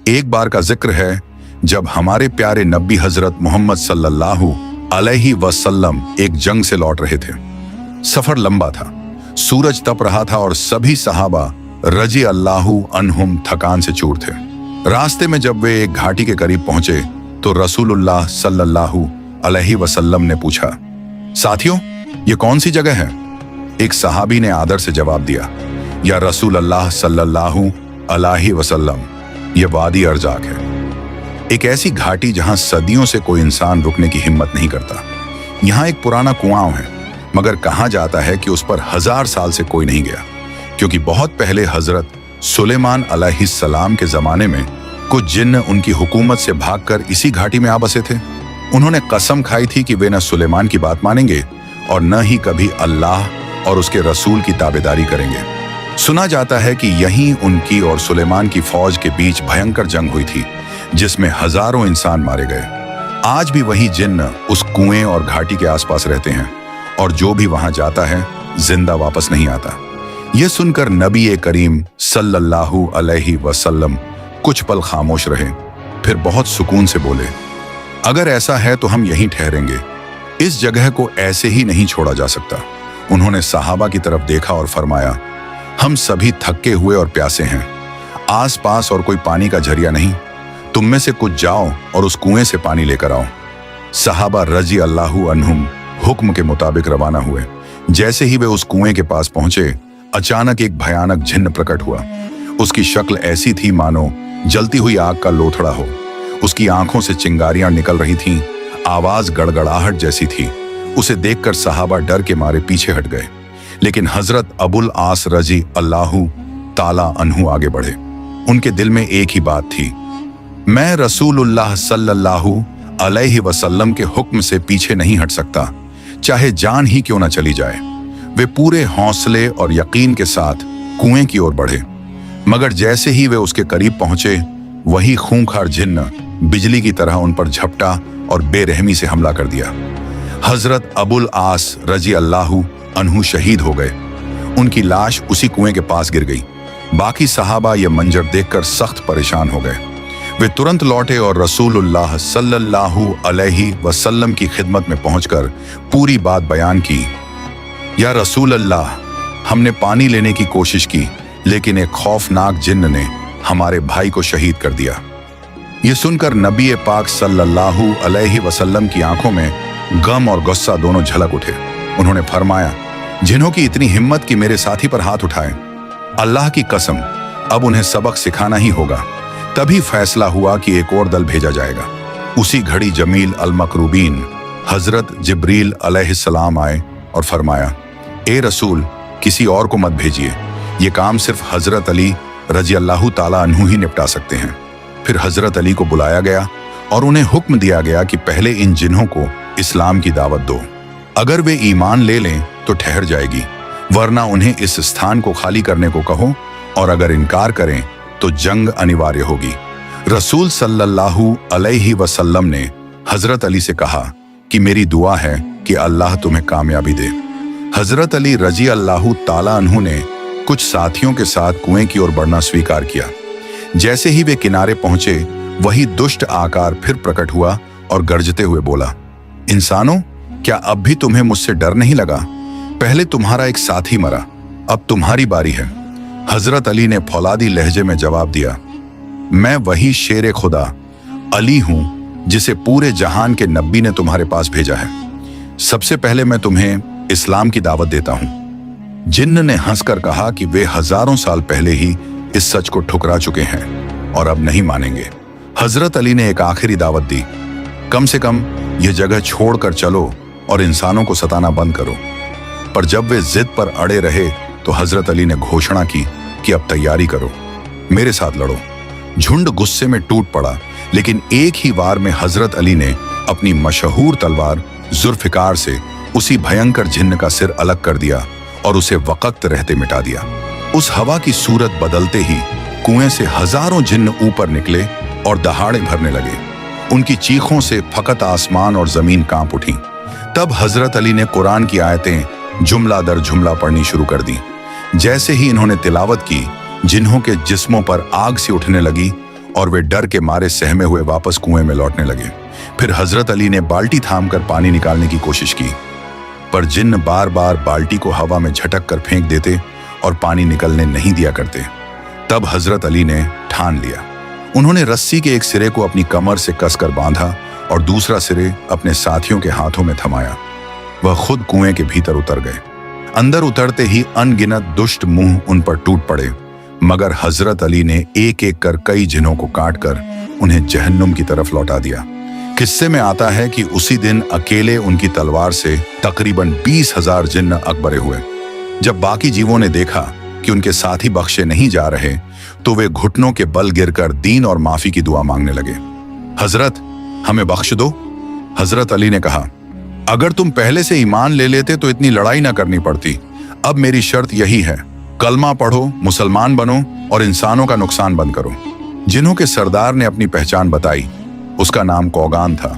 एक बार का जिक्र है जब हमारे प्यारे नबी हजरत मोहम्मद सल्लल्लाहु अलैहि वसल्लम एक जंग से लौट रहे थे। सफर लंबा था, सूरज तप रहा था और सभी सहाबा रजी अल्लाहु अन्हुम थकान से चूर थे। रास्ते में जब वे एक घाटी के करीब पहुंचे तो रसूलुल्लाह सल्लल्लाहु अलैहि वसल्लम ने पूछा, साथियों, ये कौन सी जगह है? एक सहाबी ने आदर से जवाब दिया, या रसूल अल्लाह सल्लल्लाहु अलैहि वसल्लम, ये वादी अर्जाक है, एक ऐसी घाटी जहां सदियों से कोई इंसान रुकने की हिम्मत नहीं करता। यहाँ एक पुराना कुआं है, मगर कहा जाता है कि उस पर 1000 साल से कोई नहीं गया, क्योंकि बहुत पहले हजरत सुलेमान अलैहिस्सलाम के जमाने में कुछ जिन्न उनकी हुकूमत से भागकर इसी घाटी में आ बसे थे। उन्होंने कसम खाई थी कि वे न सुलेमान की बात मानेंगे और न ही कभी अल्लाह और उसके रसूल की ताबेदारी करेंगे। सुना जाता है कि यहीं उनकी और सुलेमान की फौज के बीच भयंकर जंग हुई थी, जिसमें हजारों इंसान मारे गए। आज भी वही जिन्न उस कुएं और घाटी के आसपास रहते हैं और जो भी वहां जाता है जिंदा वापस नहीं आता। यह सुनकर नबी करीम सल्लल्लाहु अलैहि वसल्लम कुछ पल खामोश रहे, फिर बहुत सुकून से बोले, अगर ऐसा है तो हम यहीं ठहरेंगे, इस जगह को ऐसे ही नहीं छोड़ा जा सकता। उन्होंने सहाबा की तरफ देखा और फरमाया, हम सभी थके हुए और प्यासे हैं, आसपास और कोई पानी का झरिया नहीं, तुम में से कुछ जाओ और उस कुएं से पानी लेकर आओ। सहाबा रजी अल्लाहु अन्हुम हुक्म के मुताबिक रवाना हुए। जैसे ही वे उस कुएं के पास पहुंचे, अचानक एक भयानक जिन्न प्रकट हुआ। उसकी शक्ल ऐसी थी मानो जलती हुई आग का लोथड़ा हो। उसकी आंखों से चिंगारियां निकल रही थीं, आवाज गड़गड़ाहट जैसी थी। उसे देखकर सहाबा डर के मारे पीछे हट गए, लेकिन हजरत अबुल आस रजी अल्लाहु ताला अन्हु आगे बढ़े। उनके दिल में एक ही बात थी, मैं रसूलुल्लाह सल्लल्लाहु अलैहि वसल्लम के हुक्म से पीछे नहीं हट सकता, चाहे जान ही क्यों न चली जाए। वे पूरे हौसले और यकीन के साथ कुएं की ओर बढ़े, मगर जैसे ही वे उसके करीब पहुंचे, वही खूंखार जिन्न बिजली की तरह उन पर झपटा और बेरहमी से हमला कर दिया। हजरत अबुल आस रजी अल्लाहु अन्हु शहीद हो गए। उनकी लाश उसी कुएं के पास गिर गई। बाकी सहाबा यह मंजर देखकर सख्त परेशान हो गए। वे तुरंत लौटे और रसूलुल्लाह सल्लल्लाहु अलैहि वसल्लम की खिदमत में पहुंचकर पूरी बात बयान की। या रसूल अल्लाह, हमने पानी लेने की कोशिश की, लेकिन एक खौफनाक जिन्न ने हमारे भाई को शहीद कर दिया। यह सुनकर नबी पाक सल्लल्लाहु अलैहि वसल्लम की आंखों में गम और गुस्सा दोनों झलक उठे। उन्होंने फरमाया, जिन्हों की इतनी हिम्मत कि मेरे साथी पर हाथ उठाएं, अल्लाह की कसम, अब उन्हें सबक सिखाना ही होगा। तभी फैसला हुआ कि एक और दल भेजा जाएगा। उसी घड़ी जमील अल मकरूबीन हजरत जिब्रील अलैहिस्सलाम आए और फरमाया, ए रसूल, किसी और को मत भेजिए, ये काम सिर्फ हजरत अली रजी अल्लाहु ताला अन्हु ही निपटा सकते हैं। फिर हजरत अली को बुलाया गया और उन्हें हुक्म दिया गया कि पहले इन जिन्हों को इस्लाम की दावत दो। अगर वे ईमान ले लें तो ठहर जाएगी, वरना उन्हें इस स्थान को खाली करने को कहो, और अगर इनकार करें तो जंग अनिवार्य होगी। रसूल सल्लल्लाहु अलैहि वसल्लम ने हजरत अली से कहा कि मेरी दुआ है कि अल्लाह तुम्हें कामयाबी दे। हजरत अली रजी अल्लाहु ताला अन्हु ने कुछ साथियों के साथ कुएं की ओर बढ़ना स्वीकार किया। जैसे ही वे किनारे पहुंचे, वही दुष्ट आकार फिर प्रकट हुआ और गरजते हुए बोला, इंसानों, क्या अब भी तुम्हें मुझसे डर नहीं लगा? पहले तुम्हारा एक साथी मरा, अब तुम्हारी बारी है। हजरत अली ने फौलादी लहजे में जवाब दिया, मैं वही शेर खुदा अली हूं जिसे पूरे जहान के नबी ने तुम्हारे पास भेजा है। सबसे पहले मैं तुम्हें इस्लाम की दावत देता हूं। जिन्न ने हंसकर कहा कि वे हजारों साल पहले ही इस सच को ठुकरा चुके हैं और अब नहीं मानेंगे। हजरत अली ने एक आखिरी दावत दी, कम से कम यह जगह छोड़कर चलो और इंसानों को सताना बंद करो। पर जब वे जिद पर अड़े रहे तो हजरत अली ने घोषणा की कि अब तैयारी करो, मेरे साथ लड़ो। झुंड गुस्से में टूट पड़ा, लेकिन एक ही वार में हजरत अली ने अपनी मशहूर तलवार जुल्फिकार से उसी भयंकर जिन्न का सिर अलग कर दिया और उसे वक्त रहते मिटा दिया। उस हवा की सूरत बदलते ही कुएं से हजारों जिन्न ऊपर निकले और दहाड़े भरने लगे। उनकी चीखों से फकत आसमान और जमीन कांप उठी। तब हजरत अली ने कुरान की आयतें जुमला दर जुमला पढ़नी शुरू कर दी। जैसे ही इन्होंने तिलावत की, जिन्हों के जिस्मों पर आग सी उठने लगी और वे डर के मारे सहमे हुए वापस कुएं में लौटने लगे। फिर हजरत अली ने बाल्टी थामकर पानी निकालने की कोशिश की, पर जिन्न बार बार बाल्टी को हवा में झटक कर फेंक देते और पानी निकलने नहीं दिया करते। तब हजरत अली ने ठान लिया। उन्होंने रस्सी के एक सिरे को अपनी कमर से कसकर बांधा और दूसरा सिरे अपने साथियों के हाथों में थमाया। वह खुद कुएं के भीतर उतर गए। अंदर उतरते ही अनगिनत दुष्ट मुंह उन पर टूट पड़े, मगर हजरत अली ने एक एक कर कई जिन्हों को काटकर उन्हें जहन्नुम की तरफ लौटा दिया। किस्से में आता है कि उसी दिन अकेले उनकी तलवार से तकरीबन 20,000 जिन्न अकबरे हुए। जब बाकी जीवों ने देखा कि उनके साथी बख्शे नहीं जा रहे, तो वे घुटनों के बल गिरकर दीन और माफी की दुआ मांगने लगे। हजरत, हमें बख्श दो। हजरत अली ने कहा, अगर तुम पहले से ईमान ले लेते तो इतनी लड़ाई ना करनी पड़ती। अब मेरी शर्त यही है, कलमा पढ़ो, मुसलमान बनो और इंसानों का नुकसान बंद करो। जिन्हों के सरदार ने अपनी पहचान बताई, उसका नाम कौगान था।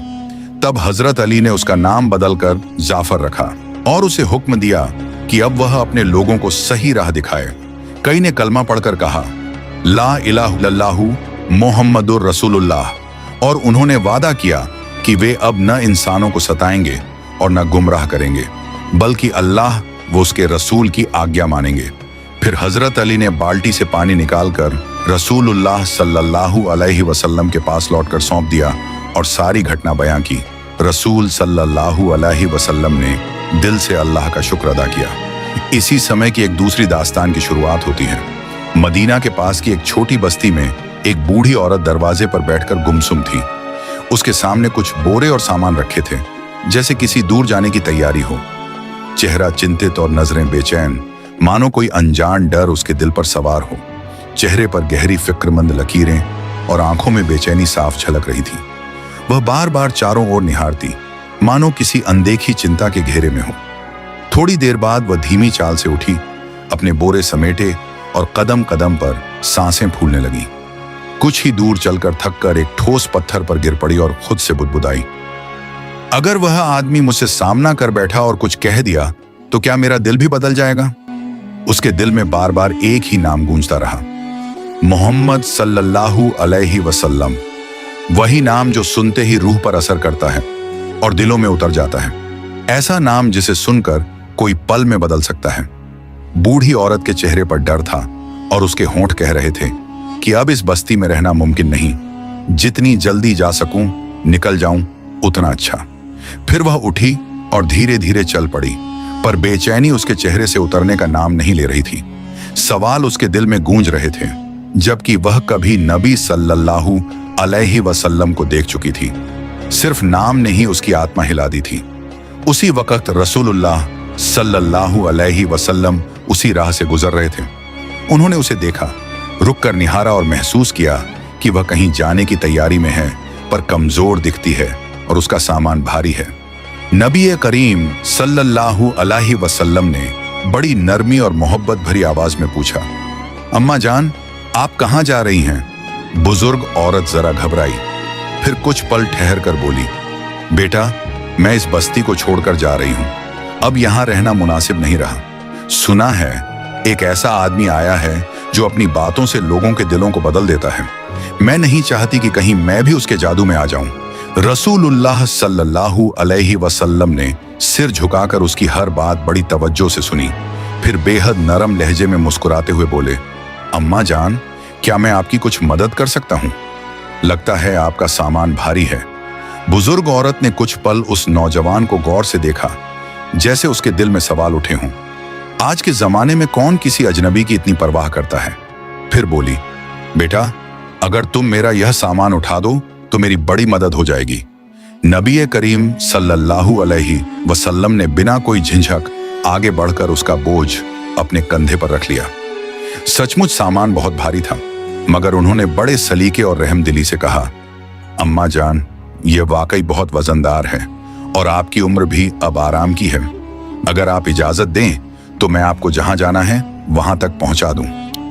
तब हजरत अली ने उसका नाम बदलकर जाफर रखा और उसे हुक्म दिया कि अब वह अपने लोगों को सही राह दिखाए। कई ने कलमा पढ़कर कहा, ला इलाहा इल्लल्लाहु मुहम्मदुर रसूलुल्लाह, और उन्होंने वादा किया कि वे अब न इंसानों को सताएंगे और न गुमराह करेंगे, बल्कि अल्लाह वो उसके रसूल की आज्ञा मानेंगे। फिर हजरत अली ने बाल्टी से पानी निकालकर रसूलुल्लाह सल्लल्लाहु अलैहि वसल्लम के पास लौटकर सौंप दिया और सारी घटना बयां की। रसूल सल्लल्लाहु अलैहि वसल्लम ने दिल से अल्लाह का शुक्र अदा किया। इसी समय की एक दूसरी दास्तान की शुरुआत होती है। मदीना के पास की एक छोटी बस्ती में एक बूढ़ी औरत दरवाजे पर बैठकर गुमसुम थी। उसके सामने कुछ बोरे और सामान रखे थे, जैसे किसी दूर जाने की तैयारी हो। चेहरा चिंतित और नजरें बेचैन, मानो कोई अनजान डर उसके दिल पर सवार हो। चेहरे पर गहरी फिक्रमंद लकीरें और आंखों में बेचैनी साफ झलक रही थी। वह बार बार चारों ओर निहारती, मानो किसी अनदेखी चिंता के घेरे में हो। थोड़ी देर बाद वह धीमी चाल से उठी, अपने बोरे समेटे और कदम कदम पर सांसें फूलने लगी। कुछ ही दूर चलकर थककर एक ठोस पत्थर पर गिर पड़ी और खुद से बुदबुदाई, अगर वह आदमी मुझसे सामना कर बैठा और कुछ कह दिया तो क्या मेरा दिल भी बदल जाएगा? उसके दिल में बार बार एक ही नाम गूंजता रहा, मोहम्मद सल्लल्लाहु अलैहि वसल्लम। वही नाम जो सुनते ही रूह पर असर करता है और दिलों में उतर जाता है। ऐसा नाम जिसे सुनकर कोई पल में बदल सकता है। बूढ़ी औरत के चेहरे पर डर था और उसके होंठ कह रहे थे कि अब इस बस्ती में रहना मुमकिन नहीं। जितनी जल्दी जा सकूं निकल जाऊं उतना अच्छा। फिर वह उठी और धीरे धीरे चल पड़ी, पर बेचैनी उसके चेहरे से उतरने का नाम नहीं ले रही थी। सवाल उसके दिल में गूंज रहे थे, जबकि वह कभी नबी सल्लल्लाहु अलैहि वसल्लम को देख चुकी थी। सिर्फ नाम ने ही उसकी आत्मा हिला दी थी। उसी वक्त रसूलुल्लाह सल्लल्लाहु अलैहि वसल्लम उसी राह से गुजर रहे थे। उन्होंने उसे देखा, रुककर निहारा और महसूस किया कि वह कहीं जाने की तैयारी में है, पर कमजोर दिखती है और उसका सामान भारी है। नबी करीम सल्लल्लाहु अलैहि वसल्लम ने बड़ी नरमी और मोहब्बत भरी आवाज में पूछा, अम्मा जान, आप कहाँ जा रही हैं? बुजुर्ग औरत जरा घबराई, फिर कुछ पल ठहर कर बोली, बेटा, मैं इस बस्ती को छोड़कर जा रही हूँ। अब यहाँ रहना मुनासिब नहीं रहा। सुना है एक ऐसा आदमी आया है जो अपनी बातों से लोगों के दिलों को बदल देता है। मैं नहीं चाहती कि कहीं मैं भी उसके जादू में आ जाऊं। रसूलुल्लाह सल्लल्लाहु अलैहि वसल्लम ने सिर झुकाकर उसकी हर बात बड़ी तवज्जो से सुनी, फिर बेहद नरम लहजे में मुस्कुराते हुए बोले, अम्मा जान, क्या मैं आपकी कुछ मदद कर सकता हूँ? लगता है आपका सामान भारी है। बुजुर्ग औरत ने कुछ पल उस नौजवान को गौर से देखा, जैसे उसके दिल में सवाल उठे हों। आज के जमाने में कौन किसी अजनबी की इतनी परवाह करता है? फिर बोली, बेटा, अगर तुम मेरा यह सामान उठा दो तो मेरी बड़ी मदद हो जाएगी। नबी करीम सल्लल्लाहु अलैहि वसल्लम ने बिना कोई झिझक आगे बढ़कर उसका बोझ अपने कंधे पर रख लिया। सचमुच सामान बहुत भारी था, मगर उन्होंने बड़े सलीके और रहमदिली से कहा, अम्मा जान, यह वाकई बहुत वजनदार है और आपकी उम्र भी अब आराम की है। अगर आप इजाजत दें तो मैं आपको जहां जाना है वहां तक पहुंचा दूं।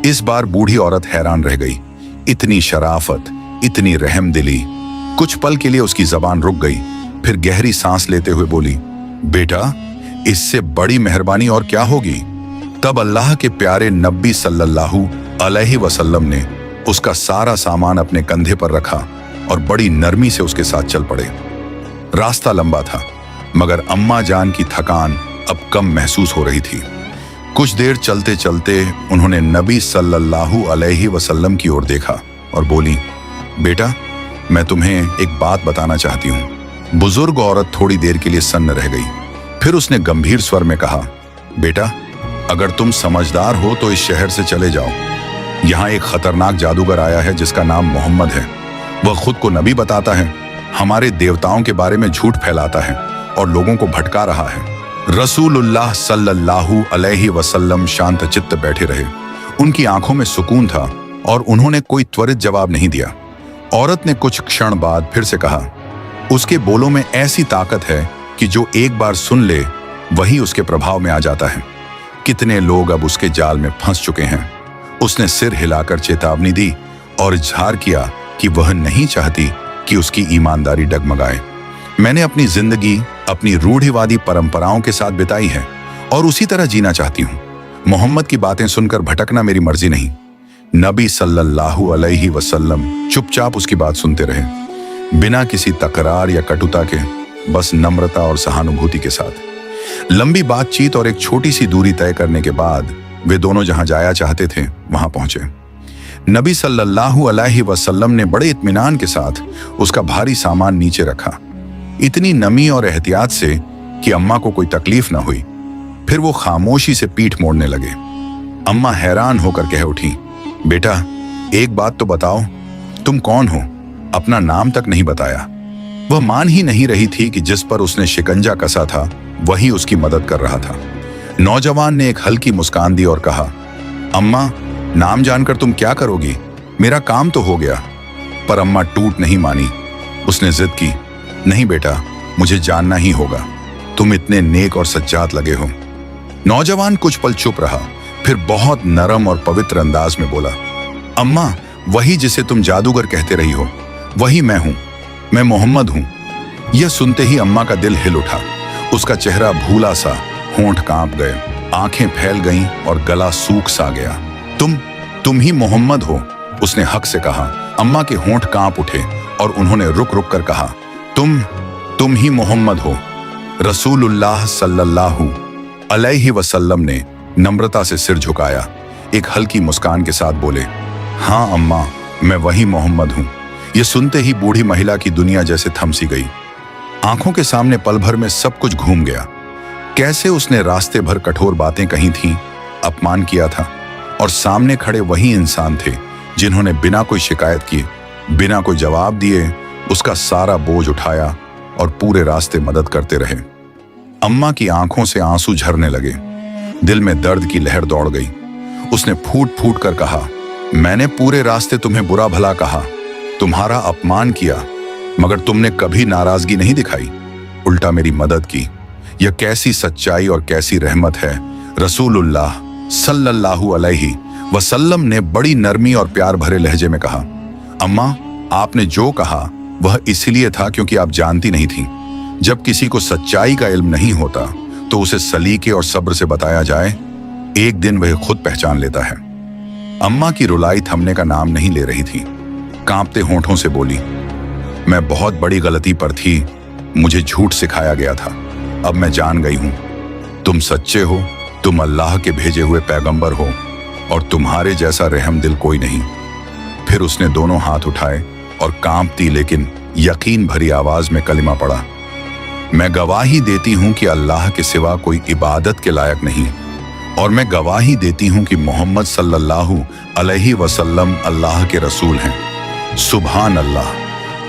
इस बार बूढ़ी औरत हैरान रह गई। इतनी शराफत, इतनी रहमदिली। कुछ पल के लिए उसकी जबान रुक गई, फिर गहरी सांस लेते हुए बोली, बेटा, इससे बड़ी मेहरबानी और क्या होगी? तब अल्लाह के प्यारे नबी सल्लल्लाहु अलैहि वसल्लम ने उसका सारा सामान अपने कंधे पर रखा और बड़ी नरमी से उसके साथ चल पड़े। रास्ता लंबा था, मगर अम्मा जान की थकान अब कम महसूस हो रही थी। कुछ देर चलते चलते उन्होंने नबी सल्लल्लाहु अलैहि वसल्लम की ओर देखा और बोली, बेटा, मैं तुम्हें एक बात बताना चाहती हूँ। बुजुर्ग औरत थोड़ी देर के लिए सन्न रह गई। फिर उसने गंभीर स्वर में कहा, बेटा, अगर तुम समझदार हो तो इस शहर से चले जाओ। यहाँ एक खतरनाक जादूगर आया है जिसका नाम मोहम्मद है। वह खुद को नबी बताता है, हमारे देवताओं के बारे में झूठ फैलाता है और लोगों को भटका रहा है। रसूलुल्लाह सल्लल्लाहु अलैहि वसल्लम शांत चित्त बैठे रहे। उनकी आंखों में सुकून था और उन्होंने कोई त्वरित जवाब नहीं दिया। औरत ने कुछ क्षण बाद फिर से कहा, उसके बोलों में ऐसी ताकत है कि जो एक बार सुन ले वही उसके प्रभाव में आ जाता है। कितने लोग अब उसके जाल में फंस चुके हैं। उसने सिर हिलाकर चेतावनी दी और इजहार किया कि वह नहीं चाहती कि उसकी ईमानदारी डगमगाए। मैंने अपनी जिंदगी अपनी रूढ़िवादी परंपराओं के साथ बिताई है और उसी तरह जीना चाहती हूँ। मोहम्मद की बातें सुनकर भटकना मेरी मर्जी नहीं। नबी सल्लल्लाहु अलैहि वसल्लम चुपचाप उसकी बात सुनते रहे, बिना किसी तकरार या कटुता के, बस नम्रता और सहानुभूति के साथ। लंबी बातचीत और एक छोटी सी दूरी तय करने के बाद वे दोनों जहां जाया चाहते थे वहां पहुंचे। नबी सल्लल्लाहु अलैहि वसल्लम ने बड़े इत्मीनान के साथ उसका भारी सामान नीचे रखा, इतनी नमी और एहतियात से कि अम्मा को कोई तकलीफ न हुई। फिर वो खामोशी से पीठ मोड़ने लगे। अम्मा हैरान होकर कह उठी, बेटा, एक बात तो बताओ, तुम कौन हो? अपना नाम तक नहीं बताया। वह मान ही नहीं रही थी कि जिस पर उसने शिकंजा कसा था वही उसकी मदद कर रहा था। नौजवान ने एक हल्की मुस्कान दी और कहा, अम्मा, नाम जानकर तुम क्या करोगी? मेरा काम तो हो गया। पर अम्मा टूट नहीं मानी। उसने जिद की, नहीं बेटा, मुझे जानना ही होगा। तुम इतने नेक और सच्चात लगे हो। नौजवान कुछ पल चुप रहा, फिर बहुत नरम और पवित्र अंदाज में बोला, अम्मा, वही जिसे तुम जादूगर कहते रही हो, वही मैं हूं। मैं मोहम्मद हूं। यह सुनते ही अम्मा का दिल हिल उठा। उसका चेहरा भूला सा, होंठ कांप गए, आंखें फैल गईं और गला सूख सा गया। तुम ही मोहम्मद हो, उसने हक से कहा। अम्मा के होंठ कांप उठे और उन्होंने रुक रुक कर कहा, तुम ही मोहम्मद हो। रसूलुल्लाह सल्लल्लाहु अलैहि वसल्लम ने नम्रता से सिर झुकाया, एक हल्की मुस्कान के साथ बोले, हाँ अम्मा, मैं वही मोहम्मद हूं। ये सुनते ही बूढ़ी महिला की दुनिया जैसे थम सी गई। आंखों के सामने पल भर में सब कुछ घूम गया। कैसे उसने रास्ते भर कठोर बातें कही थीं, अपमान किया था, और सामने खड़े वही इंसान थे जिन्होंने बिना कोई शिकायत किए, बिना कोई जवाब दिए उसका सारा बोझ उठाया और पूरे रास्ते मदद करते रहे। अम्मा की आंखों से आंसू झरने लगे, दिल में दर्द की लहर दौड़ गई। उसने फूट फूट कर कहा, मैंने पूरे रास्ते तुम्हें बुरा भला कहा, तुम्हारा अपमान किया, मगर तुमने कभी नाराजगी नहीं दिखाई, उल्टा मेरी मदद की। यह कैसी सच्चाई और कैसी रहमत है। रसूलुल्लाह सल्लल्लाहु अलैहि वसल्लम ने बड़ी नरमी और प्यार भरे लहजे में कहा, अम्मा, आपने जो कहा वह इसलिए था क्योंकि आप जानती नहीं थी। जब किसी को सच्चाई का इल्म नहीं होता तो उसे सलीके और सब्र से बताया जाए, एक दिन वह खुद पहचान लेता है। अम्मा की रुलाई थमने का नाम नहीं ले रही थी। कांपते होंठों से बोली, मैं बहुत बड़ी गलती पर थी, मुझे झूठ सिखाया गया था। अब मैं जान गई हूं, तुम सच्चे हो, तुम अल्लाह के भेजे हुए पैगंबर हो और तुम्हारे जैसा रहम दिल कोई नहीं। फिर उसने दोनों हाथ उठाए और कांपती लेकिन यकीन भरी आवाज में कलिमा पढ़ा, मैं गवाही देती हूं कि अल्लाह के सिवा कोई इबादत के लायक नहीं, और मैं गवाही देती हूं कि मोहम्मद सल्लल्लाहु अलैहि वसल्लम अल्लाह के रसूल हैं। सुभान अल्लाह,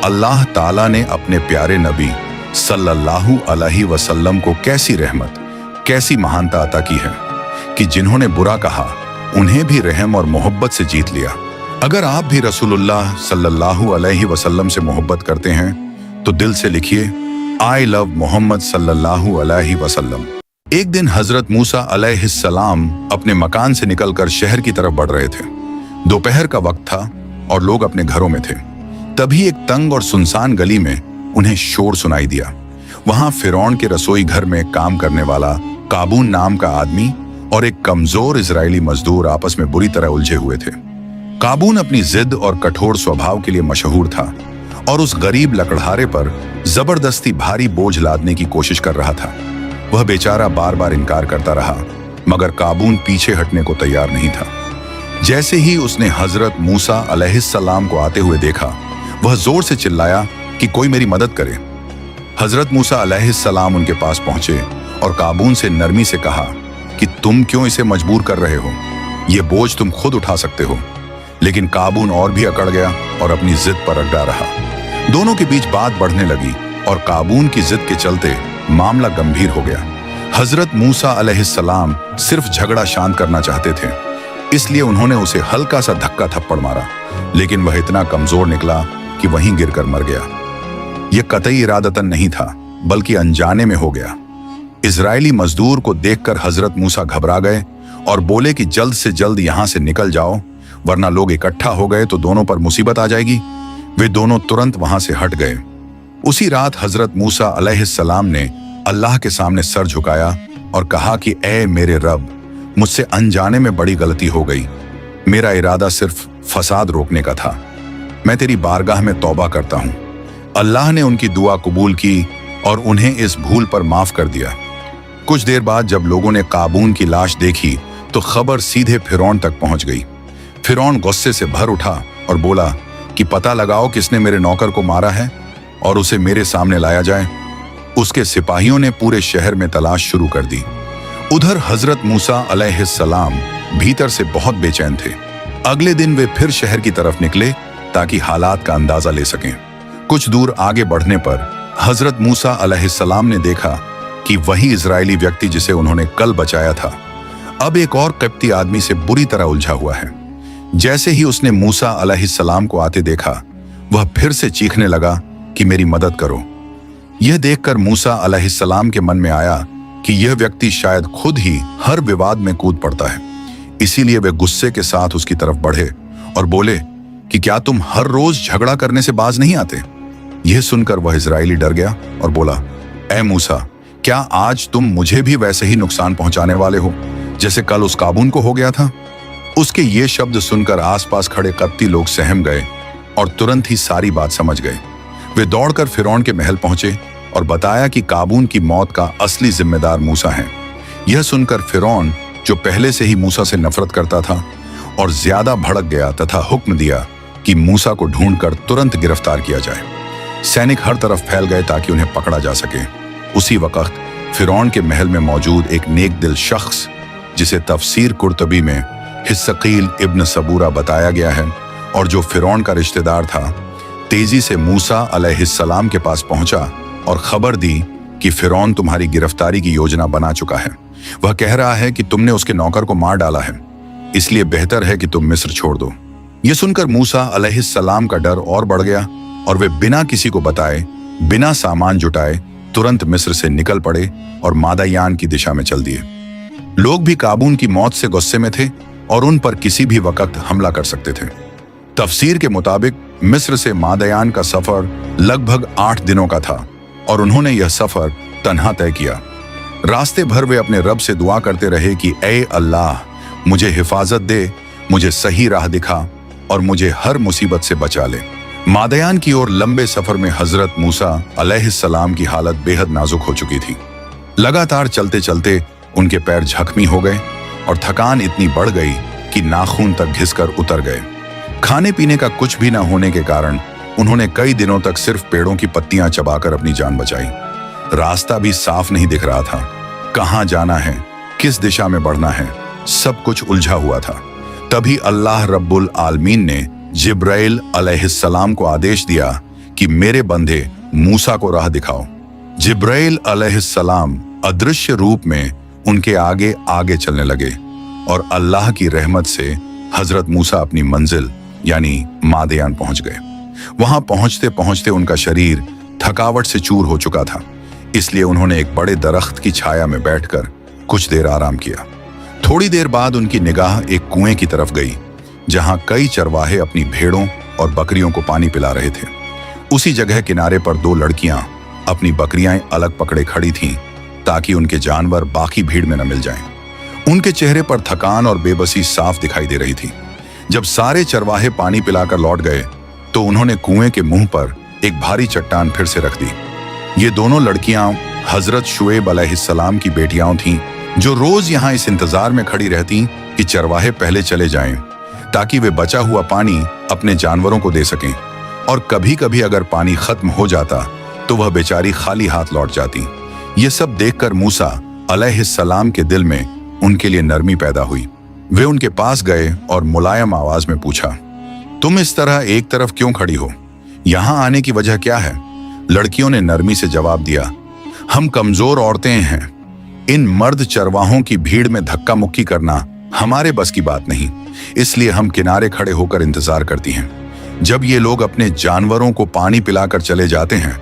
अल्लाह ताला ने अपने प्यारे नबी सल्लल्लाहु अलैहि वसल्लम को कैसी रहमत, कैसी महानता अता की है कि जिन्होंने बुरा कहा उन्हें भी रहम और मोहब्बत से जीत लिया। अगर आप भी रसूलुल्लाह सल्लल्लाहु अलैहि वसल्लम से मोहब्बत करते हैं तो दिल से लिखिए, आई लव मोहम्मद सल्लल्लाहु अलैहि वसल्लम। एक दिन हजरत मूसा अलैहिस्सलाम अपने मकान से निकलकर शहर की तरफ बढ़ रहे थे। दोपहर का वक्त था और लोग अपने घरों में थे। तभी एक तंग और सुनसान गली में उन्हें शोर सुनाई दिया। वहां फिरौन के रसोई घर में काम करने वाला काबून नाम का आदमी और एक कमजोर इजरायली मजदूर आपस में बुरी तरह उलझे हुए थे। काबून अपनी जिद और कठोर स्वभाव के लिए मशहूर था और उस गरीब लकड़हारे पर जबरदस्ती भारी बोझ लादने की कोशिश कर रहा था। वह बेचारा बार बार इनकार करता रहा, मगर काबून पीछे हटने को तैयार नहीं था। जैसे ही उसने हजरत मूसा अलैहिस्सलाम को आते हुए देखा, वह जोर से चिल्लाया कि कोई मेरी मदद करे। हजरत मूसा अलैहिस्सलाम उनके पास पहुंचे और काबून से नरमी से कहा कि तुम क्यों इसे मजबूर कर रहे हो, ये बोझ तुम खुद उठा सकते हो। लेकिन काबून और भी अकड़ गया और अपनी जिद पर अड़ा रहा। दोनों के बीच बात बढ़ने लगी और काबून की जिद के चलते मामला गंभीर हो गया। हजरत मूसा अलैहिस्सलाम सिर्फ झगड़ा शांत करना चाहते थे, इसलिए उन्होंने उसे हल्का सा धक्का थप्पड़ मारा, लेकिन वह इतना कमजोर निकला कि वहीं गिरकर मर गया। यह कतई इरादतन नहीं था, बल्कि अनजाने में हो गया। इजरायली मजदूर को देखकर हजरत मूसा घबरा गए और बोले कि जल्द से जल्द यहां से निकल जाओ, वरना लोग इकट्ठा हो गए तो दोनों पर मुसीबत आ जाएगी। वे दोनों तुरंत वहां से हट गए। उसी रात हजरत मूसा अलैहिस्सलाम ने अल्लाह के सामने सर झुकाया और कहा कि ऐ मेरे रब, मुझसे अनजाने में बड़ी गलती हो गई। मेरा इरादा सिर्फ फसाद रोकने का था। मैं तेरी बारगाह में तौबा करता हूं। अल्लाह ने उनकी दुआ कबूल की और उन्हें इस भूल पर माफ कर दिया। कुछ देर बाद जब लोगों ने काबून की लाश देखी तो खबर सीधे फिरौन तक पहुंच गई। फिरौन गुस्से से भर उठा और बोला कि पता लगाओ किसने मेरे नौकर को मारा है और उसे मेरे सामने लाया जाए। उसके सिपाहियों ने पूरे शहर में तलाश शुरू कर दी। उधर हजरत मूसा अलैहिस्सलाम भीतर से बहुत बेचैन थे। अगले दिन वे फिर शहर की तरफ निकले ताकि हालात का अंदाजा ले सकें। कुछ दूर आगे बढ़ने पर हजरत मूसा अलैहिस्सलाम ने देखा कि वही इजरायली व्यक्ति जिसे उन्होंने कल बचाया था, अब एक और किप्ती आदमी से बुरी तरह उलझा हुआ है। जैसे ही उसने मूसा अलैहिस्सलाम को आते देखा, वह फिर से चीखने लगा कि मेरी मदद करो। यह देखकर मूसा अलैहिस्सलाम के मन में आया कि यह व्यक्ति शायद खुद ही हर विवाद में कूद पड़ता है। इसीलिए वे गुस्से के साथ उसकी तरफ बढ़े और बोले कि क्या तुम हर रोज झगड़ा करने से बाज नहीं आते? यह सुनकर वह इजरायली डर गया और बोला, ऐ मूसा, क्या आज तुम मुझे भी वैसे ही नुकसान पहुंचाने वाले हो जैसे कल उस काबून को हो गया था? उसके ये शब्द सुनकर आसपास खड़े कप्ती लोग सहम गए और तुरंत ही सारी बात समझ गए। वे दौड़कर फिरौन के महल पहुंचे और बताया कि काबून की मौत का असली जिम्मेदार मूसा है। यह सुनकर फिरौन, जो पहले से ही मूसा से नफरत करता था, और ज्यादा भड़क गया तथा हुक्म दिया कि मूसा को ढूंढकर तुरंत गिरफ्तार किया जाए। सैनिक हर तरफ फैल गए ताकि उन्हें पकड़ा जा सके। उसी वक्त फिरौन के महल में मौजूद एक नेक दिल शख्स, जिसे तफसीर कुर्तबी में हिस्सकील इब्न सबूरा बताया गया है और जो फिरौन का रिश्तेदार था, तेजी से मूसा अलैहिस्सलाम के पास पहुंचा और खबर दी कि फिरौन तुम्हारी गिरफ्तारी की योजना बना चुका है। वह कह रहा है कि तुमने उसके नौकर को मार डाला है, इसलिए बेहतर है कि तुम मिस्र छोड़ दो। यह सुनकर मूसा अलैहिस्सलाम का डर और बढ़ गया और वे बिना किसी को बताए, बिना सामान जुटाए तुरंत मिस्र से निकल पड़े और मादायान की दिशा में चल दिए। लोग भी काबून की मौत से गुस्से में थे और उन पर किसी भी वक्त हमला कर सकते थे। तफसीर के मुताबिक मिस्र से मादायान का सफर लगभग 8 दिनों का था और उन्होंने यह सफर तन्हा तय किया। रास्ते भर वे अपने रब से दुआ करते रहे कि ऐ अल्लाह, मुझे हिफाजत दे, मुझे सही राह दिखा और मुझे हर मुसीबत से बचा ले। मादायान की ओर लंबे सफर में हजरत मूसा अलैहिस्सलाम की हालत बेहद नाजुक हो चुकी थी। लगातार चलते चलते उनके पैर जख्मी हो गए और थकान इतनी बढ़ गई कि नाखून तक घिसकर उतर गए। खाने पीने का कुछ भी न होने के कारण उन्होंने कई दिनों तक सिर्फ पेड़ों की पत्तियां चबाकर अपनी जान बचाई। रास्ता भी साफ नहीं दिख रहा था। कहां जाना है, किस दिशा में बढ़ना है, सब कुछ उलझा हुआ था। तभी अल्लाह रब्बुल आलमीन ने जिब्राइल अलैहिस्सलाम को आदेश दिया कि मेरे बंदे मूसा को राह दिखाओ। जिब्राइल अलैहिस्सलाम अदृश्य रूप में उनके आगे आगे चलने लगे और अल्लाह की रहमत से हजरत मूसा अपनी मंजिल यानी मादयान पहुंच गए। वहां पहुंचते पहुंचते उनका शरीर थकावट से चूर हो चुका था, इसलिए उन्होंने एक बड़े दरख्त की छाया में बैठकर कुछ देर आराम किया। थोड़ी देर बाद उनकी निगाह एक कुएं की तरफ गई, जहां कई चरवाहे अपनी भेड़ों और बकरियों को पानी पिला रहे थे। उसी जगह किनारे पर 2 लड़कियां अपनी बकरियां अलग पकड़े खड़ी थीं ताकि उनके जानवर बाकी भीड़ में न मिल जाएं। उनके चेहरे पर थकान और बेबसी साफ दिखाई दे रही थी। जब सारे चरवाहे पानी पिलाकर लौट गए तो उन्होंने कुएं के मुंह पर एक भारी चट्टान फिर से रख दी। ये दोनों लड़कियां हजरत शुएब अलैहिस्सलाम की बेटियां थीं, जो रोज यहां इस इंतजार में खड़ी रहती कि चरवाहे पहले चले जाएं, ताकि वे बचा हुआ पानी अपने जानवरों को दे सकें। और कभी कभी अगर पानी खत्म हो जाता तो वह बेचारी खाली हाथ लौट जाती। ये सब देखकर मूसा अलैहिस्सलाम के दिल में उनके लिए नरमी पैदा हुई। वे उनके पास गए और मुलायम आवाज में पूछा, तुम इस तरह एक तरफ क्यों खड़ी हो? यहां आने की वजह क्या है? लड़कियों ने नरमी से जवाब दिया, हम कमजोर औरतें हैं। इन मर्द चरवाहों की भीड़ में धक्का मुक्की करना हमारे बस की बात नहीं, इसलिए हम किनारे खड़े होकर इंतजार करती हैं। जब ये लोग अपने जानवरों को पानी पिलाकर चले जाते हैं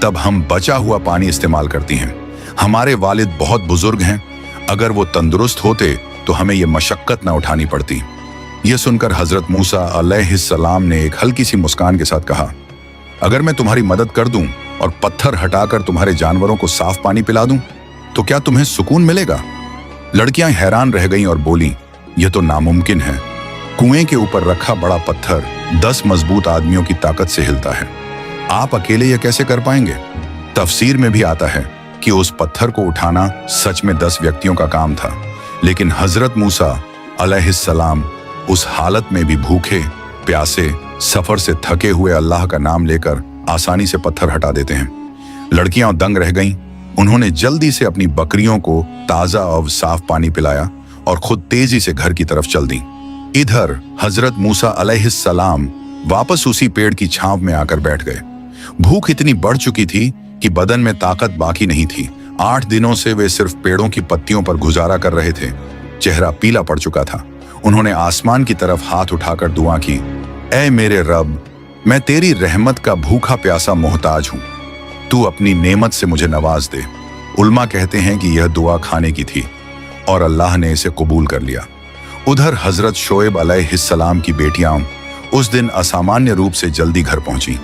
तब हम बचा हुआ पानी इस्तेमाल करती हैं। हमारे वालिद बहुत बुजुर्ग हैं, अगर वो तंदुरुस्त होते तो हमें ये मशक्कत न उठानी पड़ती। ये सुनकर हजरत मूसा अलैहिस्सलाम ने एक हल्की सी मुस्कान के साथ कहा, अगर मैं तुम्हारी मदद कर दूं और पत्थर हटाकर तुम्हारे जानवरों को साफ पानी पिला दूं तो क्या तुम्हें सुकून मिलेगा? लड़कियां हैरान रह गईं और बोलीं, यह तो नामुमकिन है। कुएं के ऊपर रखा बड़ा पत्थर 10 मजबूत आदमियों की ताकत से हिलता है, आप अकेले यह कैसे कर पाएंगे? तफसीर में भी आता है कि उस पत्थर को उठाना सच में 10 व्यक्तियों का काम था, लेकिन हजरत मूसा अलैहिस्सलाम उस हालत में भी भूखे प्यासे सफर से थके हुए अल्लाह का नाम लेकर आसानी से पत्थर हटा देते हैं। लड़कियां दंग रह गईं। उन्होंने जल्दी से अपनी बकरियों को ताजा और साफ पानी पिलाया और खुद तेजी से घर की तरफ चल दी। इधर हजरत मूसा अलैहिस्सलाम वापस उसी पेड़ की छांव में आकर बैठ गए। भूख इतनी बढ़ चुकी थी कि बदन में ताकत बाकी नहीं थी। 8 दिनों से वे सिर्फ पेड़ों की पत्तियों पर गुजारा कर रहे थे। चेहरा पीला पड़ चुका था। उन्होंने आसमान की तरफ हाथ उठाकर दुआ की, ऐ मेरे रब, मैं तेरी रहमत का भूखा प्यासा मोहताज हूं, तू अपनी नेमत से मुझे नवाज दे। उल्मा कहते हैं कि यह दुआ खाने की थी और अल्लाह ने इसे कबूल कर लिया। उधर हजरत शोएब अलैहिस्सलाम की बेटियां उस दिन असामान्य रूप से जल्दी घर पहुंची।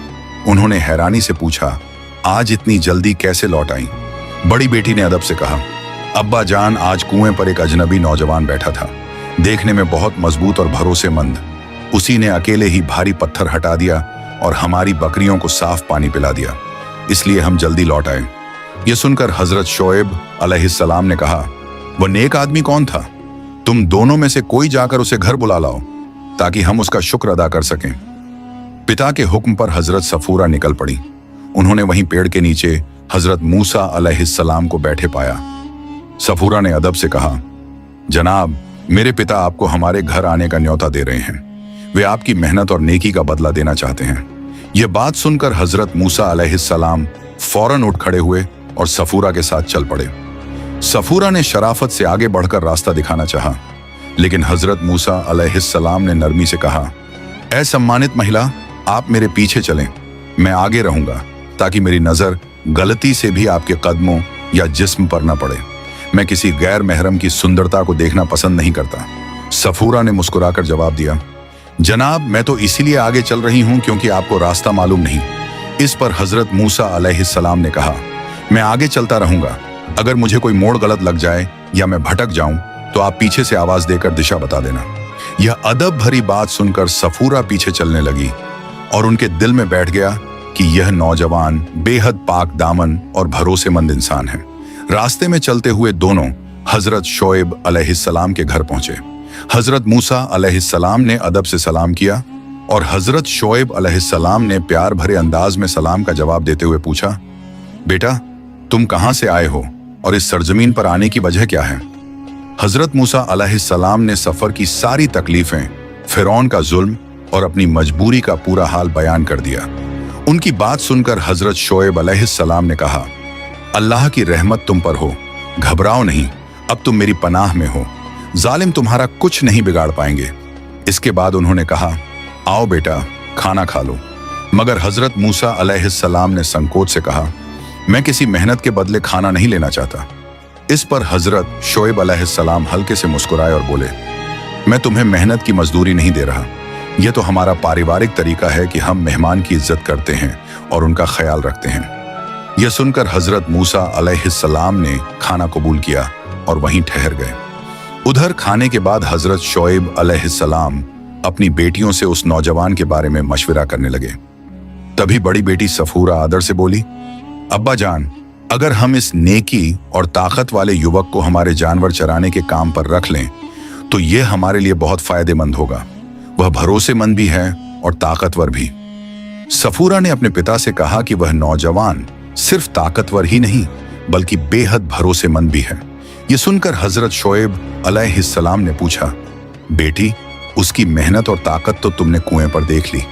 उन्होंने हैरानी से पूछा, आज इतनी जल्दी कैसे लौट आई? बड़ी बेटी ने अदब से कहा, अब्बा जान, आज कुएं पर एक अजनबी नौजवान बैठा था, देखने में बहुत मजबूत और भरोसेमंद। उसी ने अकेले ही भारी पत्थर हटा दिया और हमारी बकरियों को साफ पानी पिला दिया, इसलिए हम जल्दी लौट आए। यह सुनकर हजरत शोएब अलैहिस्सलाम ने कहा, वह नेक आदमी कौन था? तुम दोनों में से कोई जाकर उसे घर बुला लाओ ताकि हम उसका शुक्र अदा कर सकें। पिता के हुक्म पर हजरत सफूरा निकल पड़ी। उन्होंने वहीं पेड़ के नीचे हजरत मूसा अलैहिस्सलाम को बैठे पाया। सफूरा ने अदब से कहा, जनाब, मेरे पिता आपको हमारे घर आने का न्योता दे रहे हैं। वे आपकी मेहनत और नेकी का बदला देना चाहते हैं। यह बात सुनकर हजरत मूसा अलैहिस्सलाम फौरन उठ खड़े हुए और सफूरा के साथ चल पड़े। सफूरा ने शराफत से आगे बढ़कर रास्ता दिखाना चाहा, लेकिन हजरत मूसा अलैहिस्सलाम ने नरमी से कहा, ऐ सम्मानित महिला, आप मेरे पीछे चलें, मैं आगे रहूंगा ताकि मेरी नजर गलती से भी आपके कदमों या जिस्म पर न पड़े। मैं किसी गैर महरम की सुंदरता को देखना पसंद नहीं करता। सफूरा ने मुस्कुराकर जवाब दिया, जनाब, मैं तो इसीलिए आगे चल रही हूं क्योंकि आपको रास्ता मालूम नहीं। इस पर हजरत मूसा अलैहिस्सलाम ने कहा, मैं आगे चलता रहूंगा, अगर मुझे कोई मोड़ गलत लग जाए या मैं भटक जाऊं तो आप पीछे से आवाज देकर दिशा बता देना। यह अदब भरी बात सुनकर सफूरा पीछे चलने लगी और उनके दिल में बैठ गया कि यह नौजवान बेहद पाक दामन और भरोसेमंद इंसान है। रास्ते में चलते हुए दोनों हजरत शोएब अलैहिस्सलाम के घर पहुंचे। हजरत मूसा अलैहिस्सलाम ने अदब से सलाम किया और हजरत शोएब अलैहिस्सलाम ने प्यार भरे अंदाज में सलाम का जवाब देते हुए पूछा, बेटा, तुम कहां से आए हो और इस सरजमीन पर आने की वजह क्या है? हजरत मूसा अलैहिस्सलाम ने सफर की सारी तकलीफें, फिरौन का जुल्म और अपनी मजबूरी का पूरा हाल बयान कर दिया। उनकी बात सुनकर हजरत शोएब अलैहिस्सलाम ने कहा, अल्लाह की रहमत तुम पर हो, घबराओ नहीं, अब तुम मेरी पनाह में हो, जालिम तुम्हारा कुछ नहीं बिगाड़ पाएंगे। इसके बाद उन्होंने कहा, आओ बेटा, खाना खा लो। मगर हजरत मूसा अलैहिस्सलाम ने संकोच से कहा, मैं किसी मेहनत के बदले खाना नहीं लेना चाहता। इस पर हजरत शोएब अलैहिस्सलाम हल्के से मुस्कुराए और बोले, मैं तुम्हें मेहनत की मजदूरी नहीं दे रहा, यह तो हमारा पारिवारिक तरीका है कि हम मेहमान की इज्जत करते हैं और उनका ख्याल रखते हैं। यह सुनकर हजरत मूसा अलैहिस्सलाम ने खाना कबूल किया और वहीं ठहर गए। उधर खाने के बाद हजरत शोएब अलैहिस्सलाम अपनी बेटियों से उस नौजवान के बारे में मशवरा करने लगे। तभी बड़ी बेटी सफूरा आदर से बोली, अब्बा जान, अगर हम इस नेकी और ताकत वाले युवक को हमारे जानवर चराने के काम पर रख लें तो यह हमारे लिए बहुत फायदेमंद होगा। वह भरोसेमंद भी है और ताकतवर भी। सफूरा ने अपने पिता से कहा कि वह नौजवान सिर्फ ताकतवर ही नहीं बल्कि बेहद भरोसेमंद भी है। यह सुनकर हजरत शोएब अलैहिस्सलाम ने पूछा, बेटी, उसकी मेहनत और ताकत तो तुमने कुएं पर देख ली,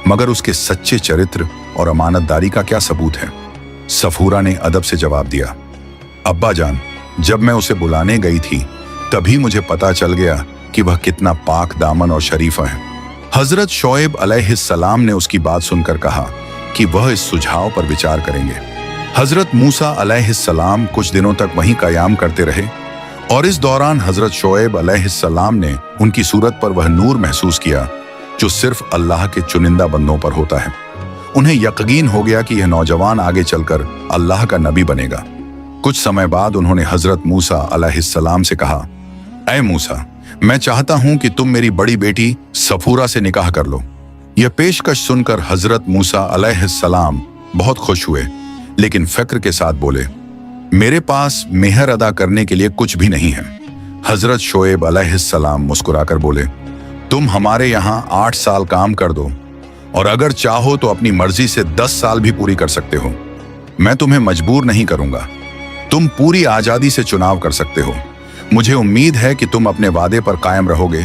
मगर उसके सच्चे चरित्र और अमानतदारी का क्या सबूत है? सफूरा ने अदब से जवाब दिया, अब्बा जान, जब मैं उसे बुलाने गई थी तभी मुझे पता चल गया कि वह कितना पाक दामन और शरीफा है। हजरत शोएब अलैहिस्सलाम ने उसकी बात सुनकर कहा कि वह इस सुझाव पर विचार करेंगे। हजरत मूसा अलैहिस्सलाम कुछ दिनों तक वहीं कयाम करते रहे और इस दौरान हजरत शोएब अलैहिस्सलाम ने उनकी सूरत पर वह नूर महसूस किया जो सिर्फ अल्लाह के चुनिंदा बंदों पर होता है। उन्हें यकीन हो गया कि यह नौजवान आगे चलकर अल्लाह का नबी बनेगा। कुछ समय बाद उन्होंने हजरत मूसा अलैहिस्सलाम से कहा, ऐ मूसा, मैं चाहता हूं कि तुम मेरी बड़ी बेटी सफूरा से निकाह कर लो। यह पेशकश सुनकर हजरत मूसा अलैहिस्सलाम बहुत खुश हुए, लेकिन फिक्र के साथ बोले, मेरे पास मेहर अदा करने के लिए कुछ भी नहीं है। हजरत शोएब अलैहिस्सलाम मुस्कुराकर बोले, तुम हमारे यहाँ 8 साल काम कर दो और अगर चाहो तो अपनी मर्जी से 10 साल भी पूरी कर सकते हो। मैं तुम्हें मजबूर नहीं करूंगा। तुम पूरी आजादी से चुनाव कर सकते हो। मुझे उम्मीद है कि तुम अपने वादे पर कायम रहोगे,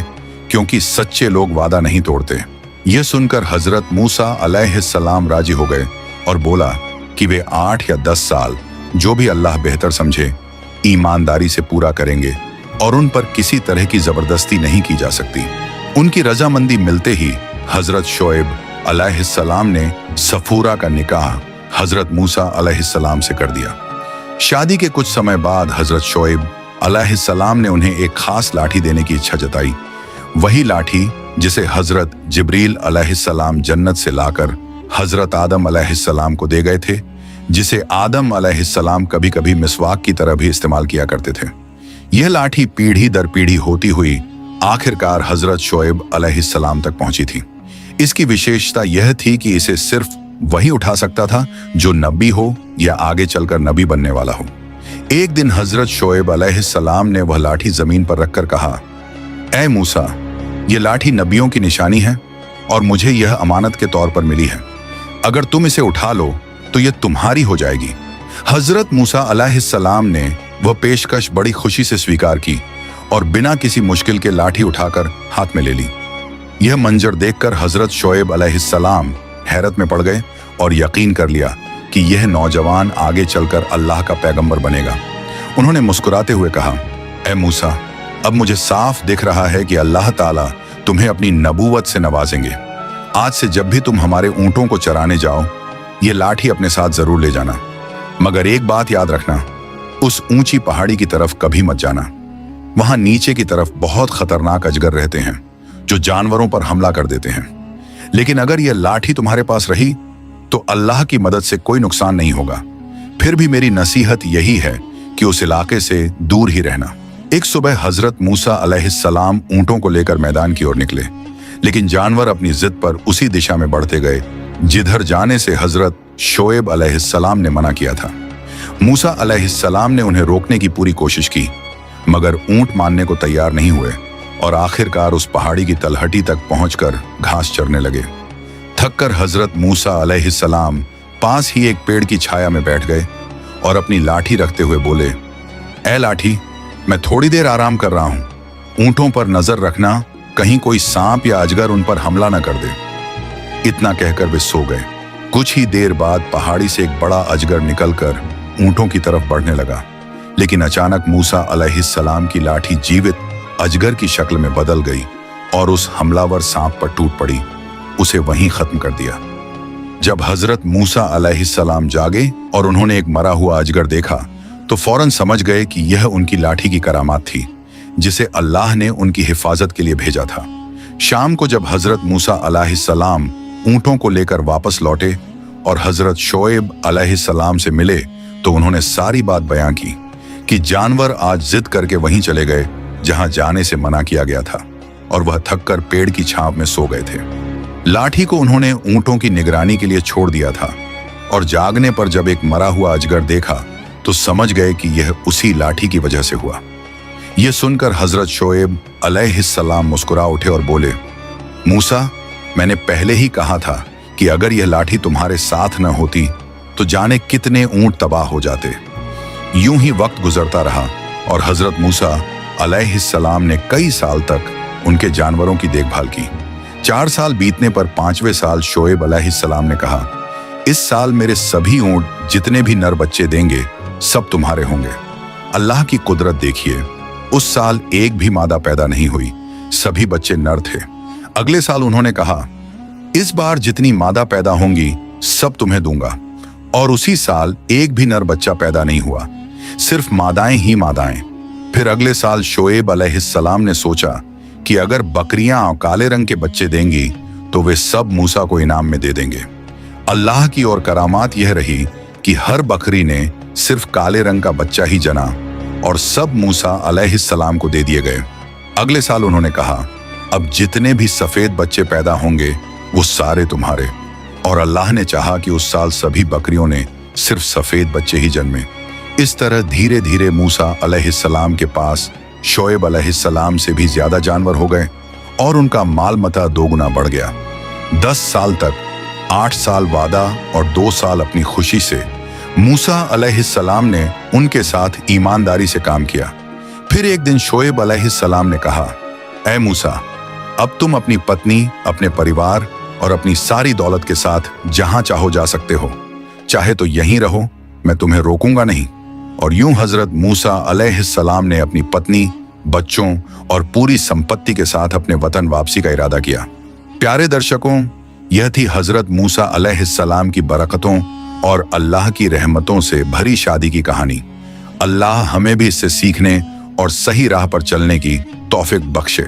क्योंकि सच्चे लोग वादा नहीं तोड़ते। यह सुनकर हजरत मूसा अलैहिस्सलाम राजी हो गए और बोला कि वे 8 या 10 साल, जो भी अल्लाह बेहतर समझे, ईमानदारी से पूरा करेंगे और उन पर किसी तरह की जबरदस्ती नहीं की जा सकती। उनकी रजामंदी मिलते ही हजरत शोएब अलैहिस्सलाम ने सफूरा का निकाह हजरत मूसा अलैहिस्सलाम से कर दिया। शादी के कुछ समय बाद हजरत शोएब अलैहिस्सलाम ने उन्हें एक खास लाठी देने की इच्छा जताई। वही लाठी जिसे हजरत जिब्रील अलैहिस्सलाम जन्नत से लाकर हजरत आदम अलैहिस्सलाम को दे गए थे, जिसे आदम अलैहिस्सलाम कभी कभी मिसवाक की तरह भी इस्तेमाल किया करते थे। यह लाठी पीढ़ी दर पीढ़ी होती हुई आखिरकार हजरत शोएब अलैहिस्सलाम तक पहुंची थी। इसकी विशेषता यह थी कि इसे सिर्फ वही उठा सकता था जो नबी हो या आगे चलकर नबी बनने वाला हो। एक दिन हजरत शोएब अलैहिस्सलाम ने वह लाठी जमीन पर रखकर कहा, ऐ मूसा, यह लाठी नबियों की निशानी है और मुझे यह अमानत के तौर पर मिली है। अगर तुम इसे उठा लो तो यह तुम्हारी हो जाएगी। हजरत मूसा अलैहिस्सलाम ने वह पेशकश बड़ी खुशी से स्वीकार की और बिना किसी मुश्किल के लाठी उठाकर हाथ में ले ली। यह मंजर देखकर हजरत शोएब अलैहिस्सलाम हैरत में पड़ गए और यकीन कर लिया कि यह नौजवान आगे चलकर अल्लाह का पैगंबर बनेगा। उन्होंने मुस्कुराते हुए कहा, ऐ मूसा, अब मुझे साफ दिख रहा है कि अल्लाह ताला तुम्हें अपनी नबूवत से नवाजेंगे। आज से जब भी तुम हमारे ऊंटों को चराने जाओ, ये लाठी अपने साथ जरूर ले जाना, मगर एक बात याद रखना, उस ऊंची पहाड़ी की तरफ कभी मत जाना। वहां नीचे की तरफ बहुत खतरनाक अजगर रहते हैं जो जानवरों पर हमला कर देते हैं। लेकिन अगर यह लाठी तुम्हारे पास रही तो अल्लाह की मदद से कोई नुकसान नहीं होगा। फिर भी मेरी नसीहत यही है कि उस इलाके से दूर ही रहना। एक सुबह हजरत मूसा अलैहिस्सलाम ऊंटों को लेकर मैदान की ओर निकले, लेकिन जानवर अपनी जिद पर उसी दिशा में बढ़ते गए जिधर जाने से हजरत शोएब अलैहिस्सलाम ने मना किया था। मूसा अलैहिस्सलाम ने उन्हें रोकने की पूरी कोशिश की, मगर ऊंट मानने को तैयार नहीं हुए और आखिरकार उस पहाड़ी की तलहटी तक पहुंचकर घास चरने लगे। थककर हजरत मूसा अलैहिस्सलाम पास ही एक पेड़ की छाया में बैठ गए और अपनी लाठी रखते हुए बोले, ऐ लाठी, मैं थोड़ी देर आराम कर रहा हूं। ऊंटों पर नजर रखना, कहीं कोई सांप या अजगर उन पर हमला न कर दे। इतना कहकर वे सो गए। कुछ ही देर बाद पहाड़ी से एक बड़ा अजगर निकलकर ऊंटों की तरफ बढ़ने लगा, लेकिन अचानक मूसा अलैहिस्सलाम की लाठी जीवित अजगर की शक्ल में बदल गई और उस हमलावर सांप पर टूट पड़ी, उसे वहीं खत्म कर दिया। जब हजरत मूसा अलैहिस्सलाम जागे और उन्होंने एक मरा हुआ अजगर देखा तो फौरन समझ गए कि यह उनकी लाठी की करामात थी जिसे अल्लाह ने उनकी हिफाजत के लिए भेजा था। शाम को जब हजरत मूसा अलैहिस्सलाम ऊंटों को लेकर वापस लौटे और हजरत शोएब अलैहिस्सलाम से मिले तो उन्होंने सारी बात बयां की कि जानवर आज जिद करके वहीं चले गए जहां जाने से मना किया गया था। और वह थककर पेड़ की छांव में सो गए थे। लाठी को उन्होंने ऊंटों की निगरानी के लिए छोड़ दिया था और जागने पर जब एक मरा हुआ अजगर देखा तो समझ गए कि यह उसी लाठी की वजह से हुआ। यह सुनकर हजरत शोएब अलैहिस्सलाम मुस्कुरा उठे और बोले, मूसा, मैंने पहले ही कहा था कि अगर यह लाठी तुम्हारे साथ न होती तो जाने कितने ऊंट तबाह हो जाते। यूं ही वक्त गुजरता रहा और हजरत मूसा अलैहिस्सलाम ने कई साल तक उनके जानवरों की देखभाल की। 4 साल बीतने पर 5वें साल शोएब अलैहिस्सलाम ने कहा, इस साल मेरे सभी ऊंट जितने भी नर बच्चे देंगे सब तुम्हारे होंगे। अल्लाह की कुदरत देखिए, उस साल एक भी मादा पैदा नहीं हुई, सभी बच्चे नर थे। अगले साल उन्होंने कहा, इस बार जितनी मादा पैदा होंगी सब तुम्हें दूंगा। और उसी साल एक भी नर बच्चा पैदा नहीं हुआ, सिर्फ मादाएं ही मादाएं। फिर अगले साल शोएब अलैहिस्सलाम ने सोचा कि अगर बकरियां काले रंग के बच्चे देंगी तो वे सब मूसा को इनाम में दे देंगे। अल्लाह की और करामात यह रही कि हर बकरी ने सिर्फ काले रंग का बच्चा ही जना और सब मूसा अलैहिस्सलाम को दे दिए गए। अगले साल उन्होंने कहा, अब जितने भी सफेद बच्चे पैदा होंगे वो सारे तुम्हारे। और अल्लाह ने चाहा कि उस साल सभी बकरियों ने सिर्फ सफेद बच्चे ही जन्मे। इस तरह धीरे धीरे मूसा अलैहिस्सलाम के पास शोएब अलैहिस्सलाम से भी ज्यादा जानवर हो गए और उनका माल मता 2 गुना बढ़ गया। 10 साल तक 8 साल वादा और 2 साल अपनी खुशी से मूसा अलैहिस्सलाम ने उनके साथ ईमानदारी से काम किया। फिर एक दिन शोएब अलैहिस्सलाम ने कहा, ऐ मूसा, अब तुम अपनी पत्नी, अपने परिवार और अपनी सारी दौलत के साथ जहां चाहो जा सकते हो, चाहे तो यहीं रहो, मैं तुम्हें रोकूंगा नहीं। और यूं हजरत मूसा अलैहिस्सलाम ने अपनी पत्नी, बच्चों और पूरी संपत्ति के साथ अपने वतन वापसी का इरादा किया। प्यारे दर्शकों, यह थी हजरत मूसा अलैहिस्सलाम की बरकतों और अल्लाह की रहमतों से भरी शादी की कहानी। अल्लाह हमें भी इससे सीखने और सही राह पर चलने की तौफीक बख्शे।